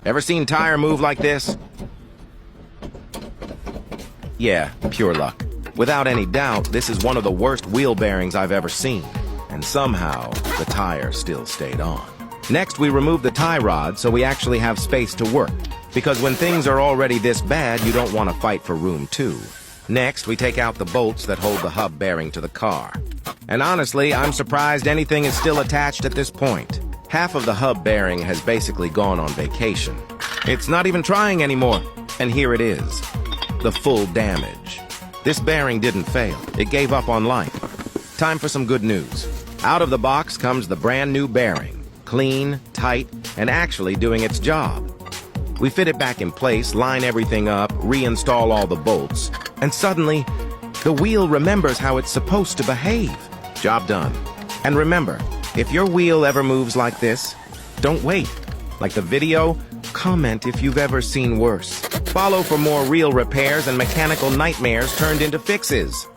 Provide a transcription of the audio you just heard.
Ever seen tire move like this? Yeah, pure luck. Without any doubt, this is one of the worst wheel bearings I've ever seen. And somehow, the tire still stayed on. Next, we remove the tie rod so we actually have space to work. Because when things are already this bad, you don't want to fight for room too. Next, we take out the bolts that hold the hub bearing to the car. And honestly, I'm surprised anything is still attached at this point. Half of the hub bearing has basically gone on vacation. It's not even trying anymore. And here it is. The full damage. This bearing didn't fail. It gave up on life. Time for some good news. Out of the box comes the brand new bearing. Clean, tight, and actually doing its job. We fit it back in place, line everything up, reinstall all the bolts, and suddenly, the wheel remembers how it's supposed to behave. Job done. And remember, if your wheel ever moves like this, don't wait. Like the video, comment if you've ever seen worse. Follow for more real repairs and mechanical nightmares turned into fixes.